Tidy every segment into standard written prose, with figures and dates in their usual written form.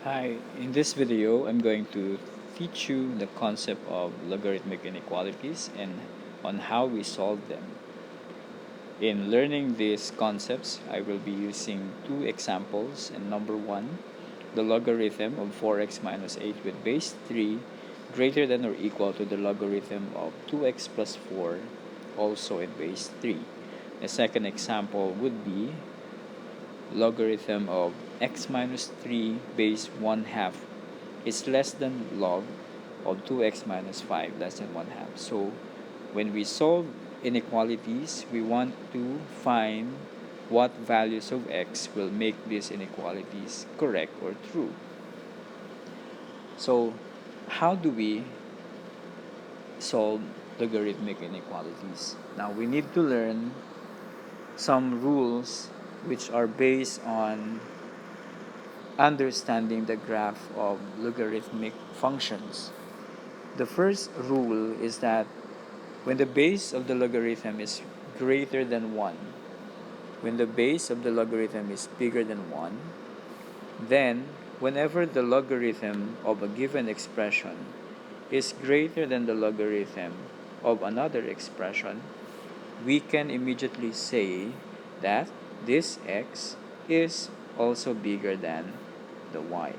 Hi, in this video, I'm going to teach you the concept of logarithmic inequalities and on how we solve them. In learning these concepts, I will be using two examples. And number one, the logarithm of 4x minus 8 with base 3 greater than or equal to the logarithm of 2x plus 4 also in base 3. The second example would be logarithm of x minus 3 base 1 half is less than log of 2x minus 5 less than 1 half. So when we solve inequalities, we want to find what values of x will make these inequalities correct or true. So how do we solve logarithmic inequalities? Now we need to learn some rules which are based on understanding the graph of logarithmic functions. The first rule is that when the base of the logarithm is greater than 1, when the base of the logarithm is bigger than 1, then whenever the logarithm of a given expression is greater than the logarithm of another expression, we can immediately say that this x is also bigger than the y.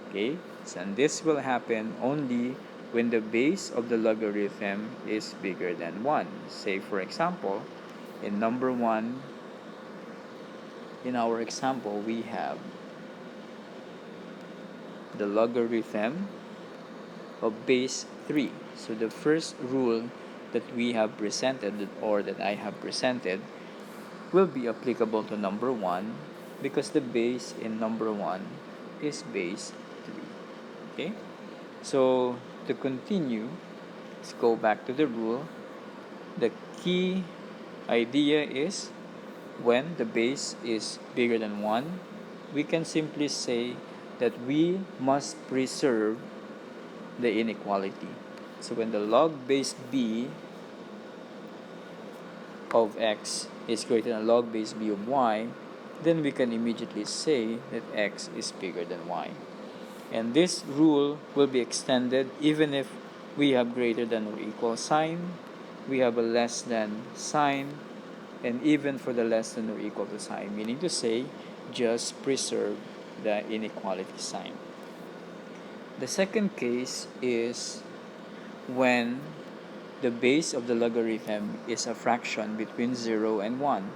Okay, so and this will happen only when the base of the logarithm is bigger than 1. Say for example, in number 1, in our example, we have the logarithm of base 3. So the first rule that we have presented, or that I have presented, will be applicable to number 1 because the base in number 1 is base 3. Okay? So to continue, let's go back to the rule. The key idea is when the base is bigger than 1, we can simply say that we must preserve the inequality. So when the log base b of x is greater than log base b of y, then we can immediately say that x is bigger than y. And this rule will be extended even if we have greater than or equal sign, we have a less than sign, and even for the less than or equal to sign, meaning to say, just preserve the inequality sign. The second case is when the base of the logarithm is a fraction between 0 and 1.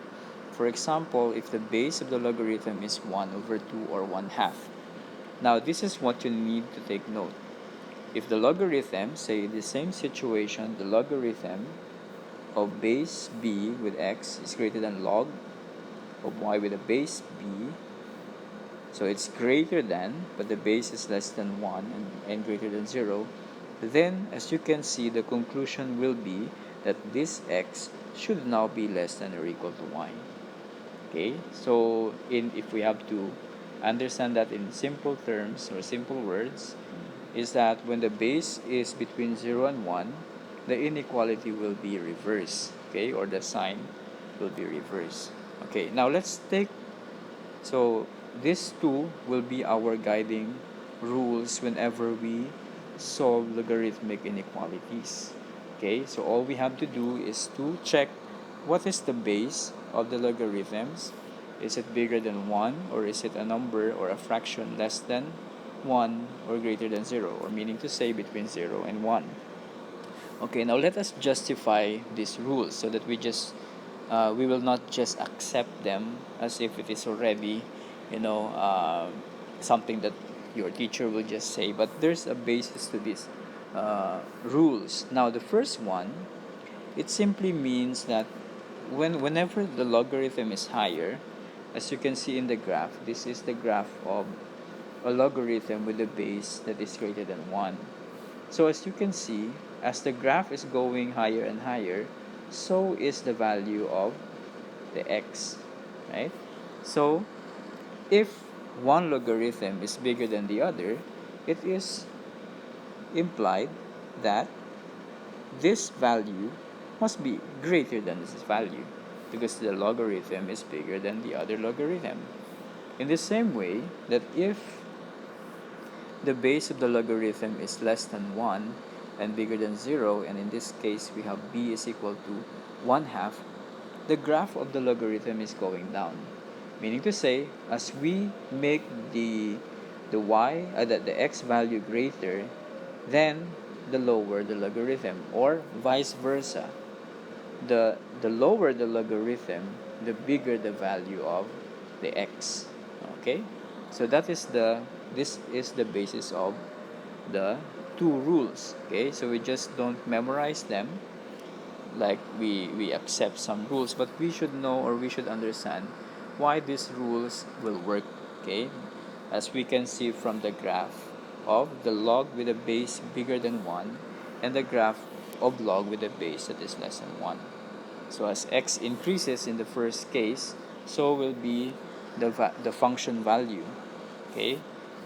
For example, if the base of the logarithm is 1 over 2 or 1 half. Now, this is what you need to take note. If the logarithm, say the same situation, the logarithm of base b with x is greater than log of y with a base b, so it's greater than, but the base is less than 1 and greater than 0, then as you can see, the conclusion will be that this x should now be less than or equal to y. Okay, so if we have to understand that in simple terms or simple words, is that when the base is between 0 and 1, the inequality will be reversed, okay, or the sign will be reversed. Okay, now let's take, so these two will be our guiding rules whenever we solve logarithmic inequalities. Okay, so all we have to do is to check what is the base of the logarithms. Is it bigger than 1, or is it a number or a fraction less than 1 or greater than 0, or meaning to say between 0 and 1. Okay, now let us justify these rules so that we will not just accept them as if it is already, something that your teacher will just say, but there's a basis to these rules. Now, the first one, it simply means that whenever the logarithm is higher, as you can see in the graph, this is the graph of a logarithm with a base that is greater than 1. So as you can see, as the graph is going higher and higher, so is the value of the x, right? So if one logarithm is bigger than the other, it is implied that this value must be greater than this value because the logarithm is bigger than the other logarithm. In the same way that if the base of the logarithm is less than 1 and bigger than 0, and in this case we have b is equal to 1/2, the graph of the logarithm is going down. Meaning to say, as we make the x value greater, then the lower the logarithm, or vice versa. The lower the logarithm, the bigger the value of the x. Okay, so this is the basis of the two rules. Okay, so we just don't memorize them, like we accept some rules, but we should know, or we should understand why these rules will work. Okay, as we can see from the graph of the log with a base bigger than 1 and the graph of log with a base that is less than 1. So as x increases in the first case, so will be the function value. Okay,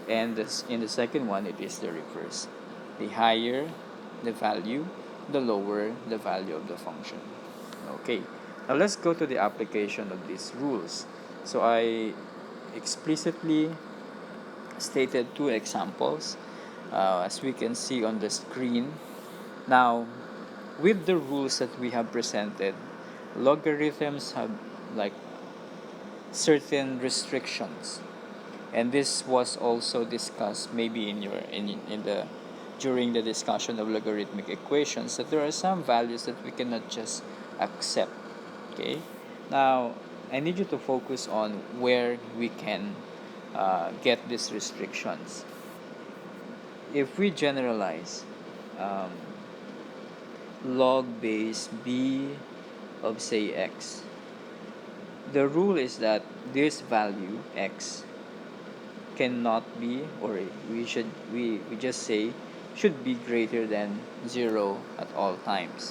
and in the second one it is the reverse. The higher the value, the lower the value of the function. Okay, now let's go to the application of these rules. So I explicitly stated two examples, as we can see on the screen. Now, with the rules that we have presented, logarithms have like certain restrictions, and this was also discussed maybe in the during the discussion of logarithmic equations, that there are some values that we cannot just accept. Okay, now I need you to focus on where we can get these restrictions. If we generalize um, log base b of say x, the rule is that this value x cannot be, or we just say should be greater than 0 at all times.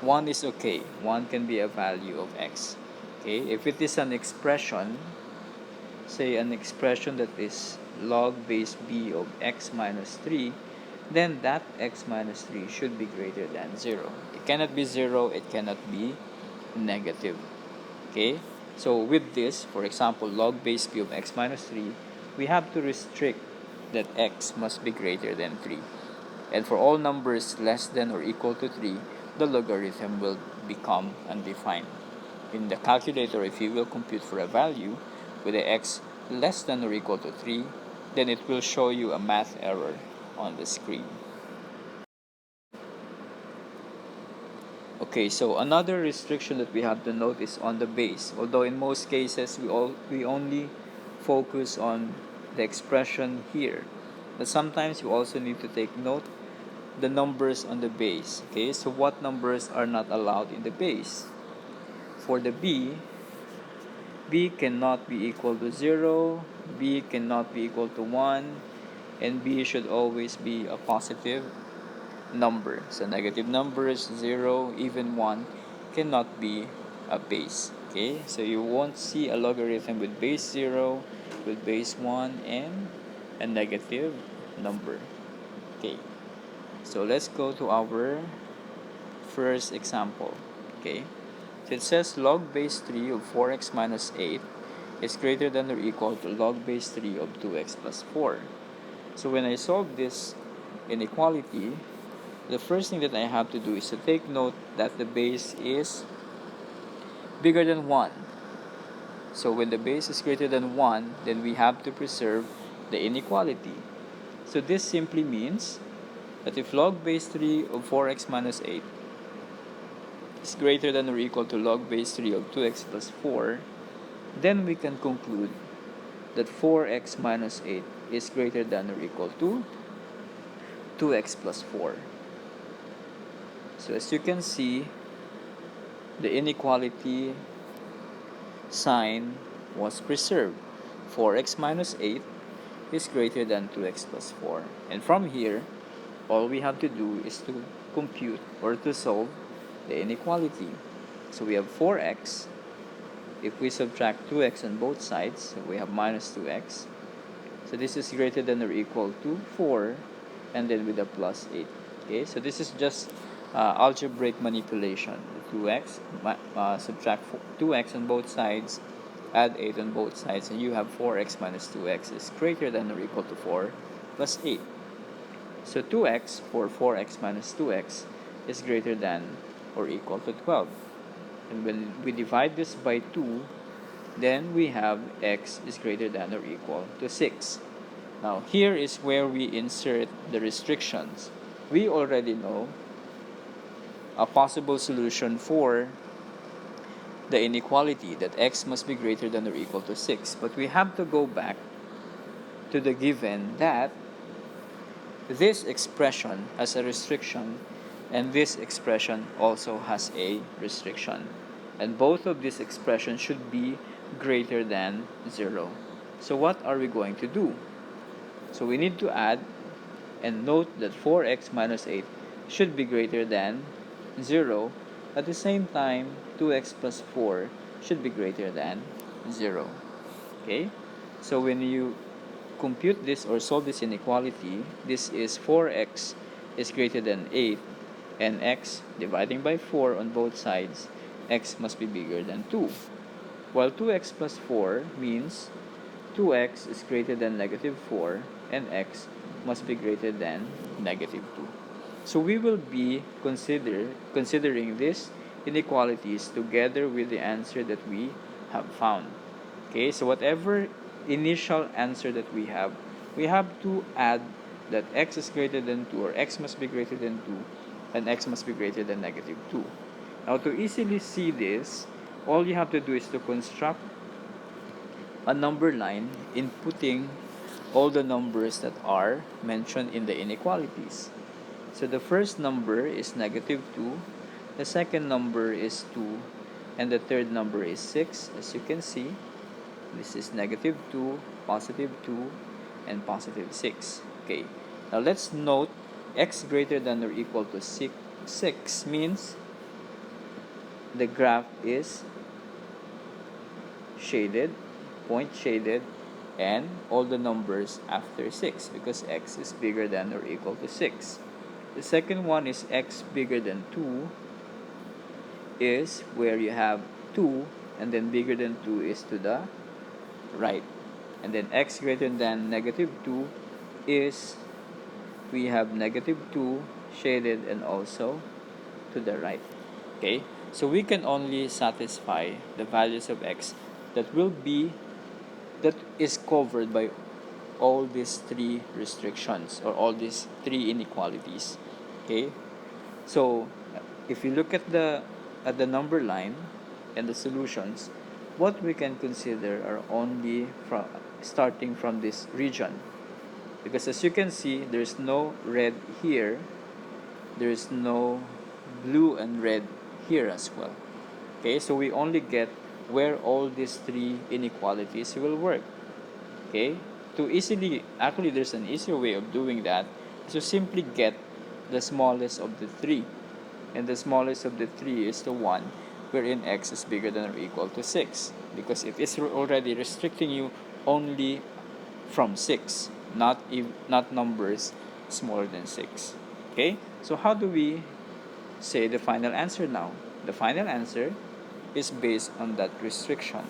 1 is okay. 1 can be a value of x. Okay, if it is an expression, say an expression that is log base b of x minus 3, then that x minus 3 should be greater than 0. It cannot be 0, it cannot be negative. Okay, so with this, for example, log base b of x minus 3, we have to restrict that x must be greater than 3. And for all numbers less than or equal to 3, the logarithm will become undefined. In the calculator, if you will compute for a value with the x less than or equal to 3, then it will show you a math error on the screen. Okay, so another restriction that we have to note is on the base. Although in most cases we only focus on the expression here, but sometimes you also need to take note the numbers on the base. Okay, so what numbers are not allowed in the base? For the b cannot be equal to 0, b cannot be equal to 1, and b should always be a positive number. So negative numbers, 0, even 1, cannot be a base. Okay, so you won't see a logarithm with base 0, with base 1, and a negative number. Okay, so let's go to our first example. Okay, so it says log base 3 of 4x minus 8 is greater than or equal to log base 3 of 2x plus 4. So when I solve this inequality, the first thing that I have to do is to take note that the base is bigger than 1. So when the base is greater than 1, then we have to preserve the inequality. So this simply means that if log base 3 of 4x minus 8 is greater than or equal to log base 3 of 2x plus 4, then we can conclude that 4x minus 8 is greater than or equal to 2x plus 4. So as you can see, the inequality sign was preserved. 4x minus 8 is greater than 2x plus 4. And from here, all we have to do is to compute or to solve the inequality. So we have 4x. If we subtract 2x on both sides, so we have minus 2x. So this is greater than or equal to 4, and then with a plus 8. Okay, so this is just algebraic manipulation. 2x, subtract 2x on both sides, add 8 on both sides, and you have 4x minus 2x is greater than or equal to 4, plus 8. So 2x for 4x minus 2x is greater than or equal to 12. And when we divide this by 2, then we have x is greater than or equal to 6. Now here is where we insert the restrictions. We already know a possible solution for the inequality that x must be greater than or equal to 6. But we have to go back to the given that this expression has a restriction and this expression also has a restriction. And both of these expressions should be greater than 0. So what are we going to do? So we need to add and note that 4x minus 8 should be greater than 0. At the same time, 2x plus 4 should be greater than 0. Okay? So when you compute this or solve this inequality, this is 4x is greater than 8 and x dividing by 4 on both sides, x must be bigger than 2. While 2x plus 4 means 2x is greater than negative 4 and x must be greater than negative 2. So we will be considering these inequalities together with the answer that we have found. Okay, so whatever initial answer that we have to add that x is greater than 2 or x must be greater than 2 and x must be greater than negative 2. Now to easily see this, all you have to do is to construct a number line inputting all the numbers that are mentioned in the inequalities. So the first number is negative 2, the second number is 2, and the third number is 6. As you can see, this is negative 2, positive 2, and positive 6. Okay, now let's note x greater than or equal to 6 means the graph is shaded, point shaded, and all the numbers after 6 because x is bigger than or equal to 6. The second one is x bigger than 2 is where you have 2 and then bigger than 2 is to the right. And then x greater than negative 2 is we have negative 2 shaded and also to the right. Okay, so we can only satisfy the values of x that is covered by all these three restrictions or all these three inequalities. Okay, so if you look at the number line and the solutions, what we can consider are only starting from this region, because as you can see, there's no red here, there's no blue and red here as well. Okay, so we only get where all these three inequalities will work. Okay, actually there's an easier way of doing that, so simply get the smallest of the three, and the smallest of the three is the one wherein x is bigger than or equal to 6, because it is already restricting you only from 6, not numbers smaller than 6. Okay, so how do we say the final answer now? The final answer is based on that restriction,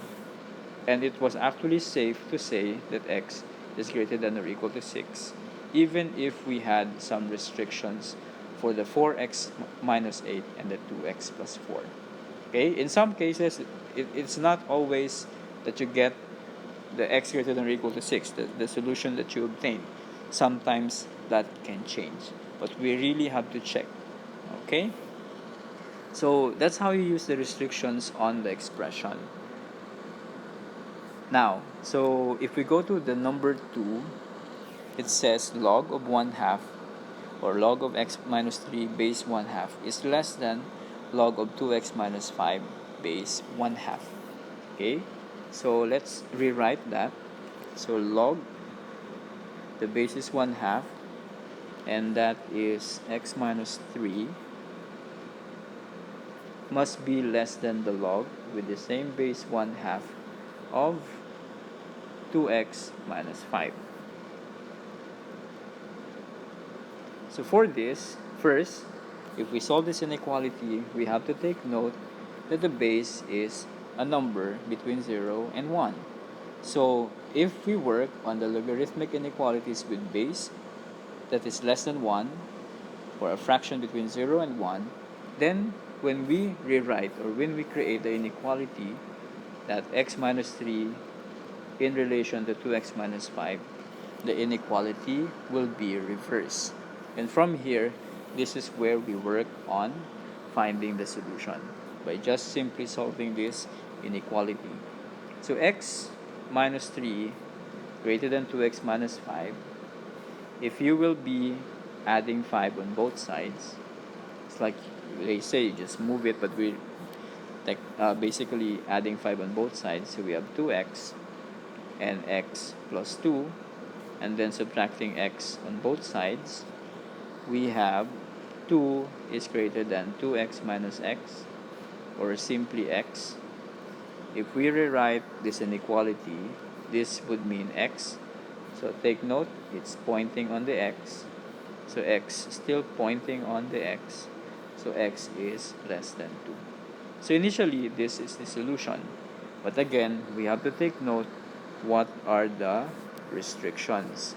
and it was actually safe to say that x is greater than or equal to 6 even if we had some restrictions for the 4x minus 8 and the 2x plus 4. Okay, in some cases it's not always that you get the x greater than or equal to 6, the solution that you obtain. Sometimes that can change, but we really have to check. Okay, so that's how you use the restrictions on the expression. Now, so if we go to the number 2, it says log of 1/2 or log of x minus 3 base 1/2 is less than log of 2x minus 5 base 1/2. Okay, so let's rewrite that. So log, the base is 1/2, and that is x minus 3 must be less than the log with the same base 1/2 of 2x minus 5. So for this, first, if we solve this inequality, we have to take note that the base is a number between 0 and 1. So if we work on the logarithmic inequalities with base that is less than 1, or a fraction between 0 and 1, then when we rewrite or when we create the inequality that x minus 3 in relation to 2x minus 5, the inequality will be reversed. And from here, this is where we work on finding the solution by just simply solving this inequality. So x minus 3 greater than 2x minus 5, if you will be adding 5 on both sides, it's like they say you just move it, but we're basically adding 5 on both sides. So we have 2x and x plus 2, and then subtracting x on both sides, we have 2 is greater than 2x minus x, or simply x. If we rewrite this inequality, this would mean x. So take note, it's pointing on the x. So x still pointing on the x. So x is less than 2. So initially, this is the solution. But again, we have to take note what are the restrictions.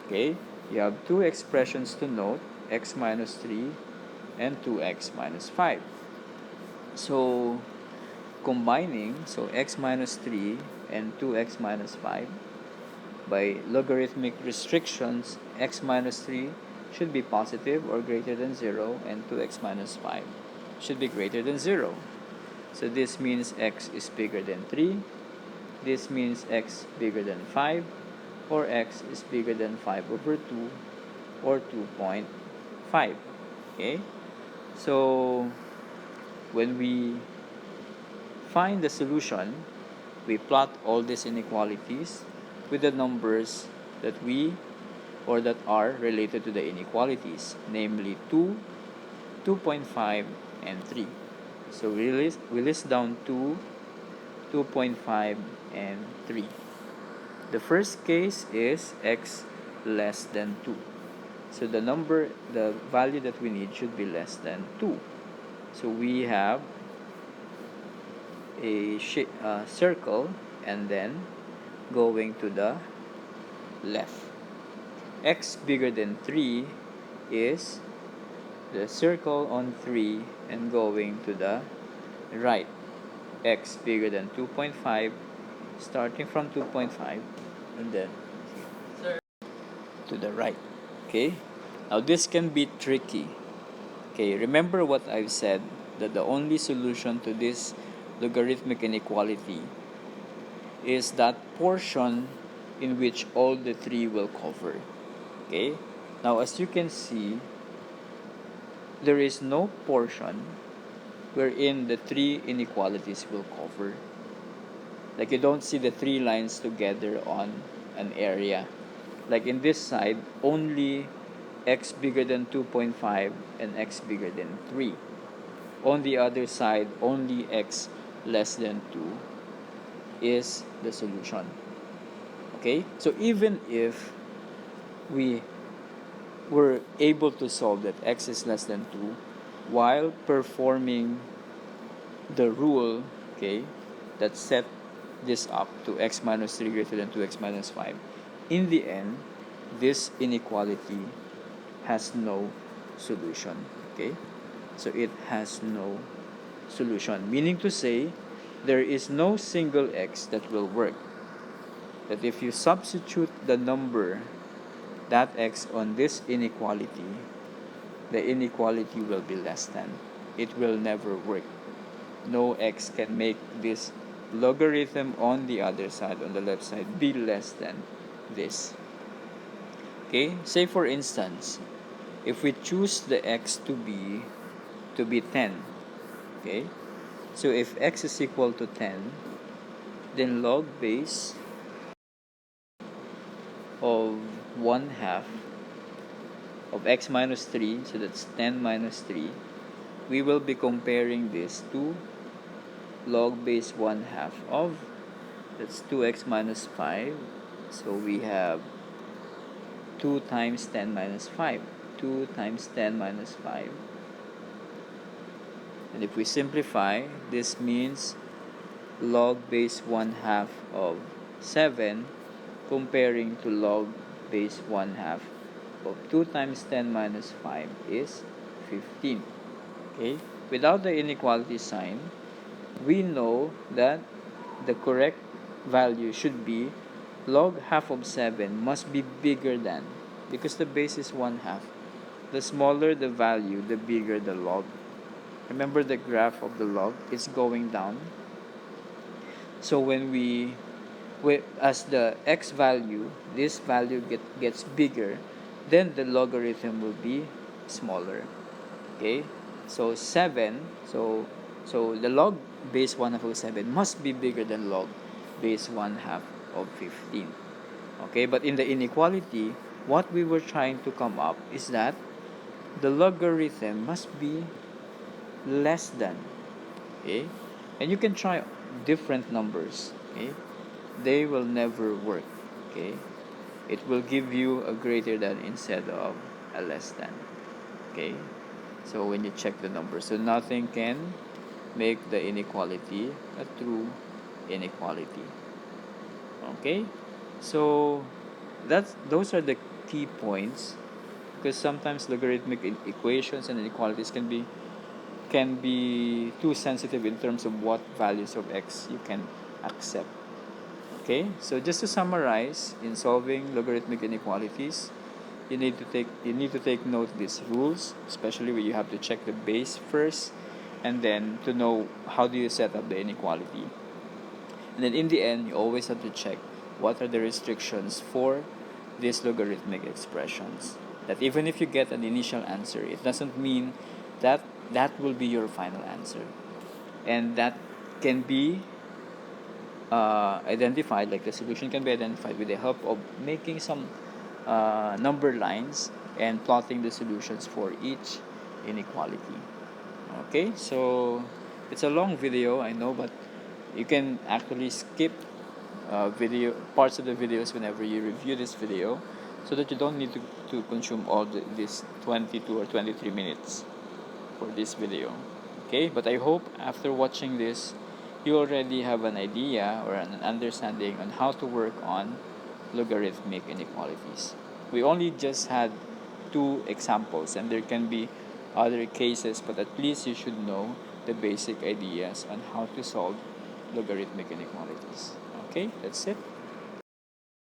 Okay, you have two expressions to note, x minus 3 and 2x minus 5. So combining, so x minus 3 and 2x minus 5, by logarithmic restrictions, x minus 3 should be positive or greater than 0, and 2x minus 5 should be greater than 0. So this means x is bigger than 3, this means x bigger than 5, or x is bigger than 5 over 2, or 2.5. Okay? So when we find the solution, we plot all these inequalities with the numbers that we or that are related to the inequalities, namely 2, 2.5, and 3. So we list down 2, 2.5, and 3. The first case is x less than 2. So the value that we need should be less than 2. So we have a circle and then going to the left. X bigger than 3 is the circle on 3 and going to the right. X bigger than 2.5, starting from 2.5 and then to the right. Okay, now this can be tricky. Okay, remember what I've said, that the only solution to this logarithmic inequality is that portion in which all the three will cover. Okay, now as you can see, there is no portion wherein the three inequalities will cover. Like you don't see the three lines together on an area. Like in this side, only x bigger than 2.5 and x bigger than 3. On the other side, only x less than 2 is the solution. Okay? So even if we were able to solve that x is less than 2 while performing the rule, okay, that set this up to x minus 3 greater than 2x minus 5, in the end, this inequality has no solution. Okay? So it has no solution, meaning to say there is no single x that will work. That if you substitute the number that x on this inequality, the inequality will be less than. It will never work. No x can make this logarithm on the other side, on the left side, be less than this. Okay, say for instance, if we choose the x to be 10, okay, so if x is equal to 10, then log base of 1/2 of x minus 3, so that's 10 minus 3, we will be comparing this to log base 1/2 of, that's 2x minus 5, so we have 2 times 10 minus 5, 2 times 10 minus 5, and if we simplify, this means log base 1/2 of 7 comparing to log base 1/2 of 2 times 10 minus 5 is 15. Okay? Without the inequality sign, we know that the correct value should be log half of 7 must be bigger than, because the base is 1/2. The smaller the value, the bigger the log. Remember the graph of the log? It's going down. So when as the x value, this value gets bigger, then the logarithm will be smaller. Okay? So 7, so the log base 1/2 of 7 must be bigger than log base 1/2 of 15. Okay? But in the inequality, what we were trying to come up is that the logarithm must be less than. Okay? And you can try different numbers. Okay? They will never work. Okay? It will give you a greater than instead of a less than. Okay? So when you check the numbers, so nothing can make the inequality a true inequality. Okay? So those are the key points, because sometimes logarithmic equations and inequalities can be too sensitive in terms of what values of x you can accept. Okay, so just to summarize, in solving logarithmic inequalities, you need to take note of these rules, especially when you have to check the base first, and then to know how do you set up the inequality. And then in the end, you always have to check what are the restrictions for these logarithmic expressions. That even if you get an initial answer, it doesn't mean that that will be your final answer. And that can be identified, like the solution can be identified with the help of making some number lines and plotting the solutions for each inequality. Okay, so it's a long video, I know, but you can actually skip video parts of the videos whenever you review this video, so that you don't need to consume all this 22 or 23 minutes for this video. Okay, but I hope after watching this, you already have an idea or an understanding on how to work on logarithmic inequalities. We only just had 2 examples, and there can be other cases, but at least you should know the basic ideas on how to solve logarithmic inequalities. Okay, that's it.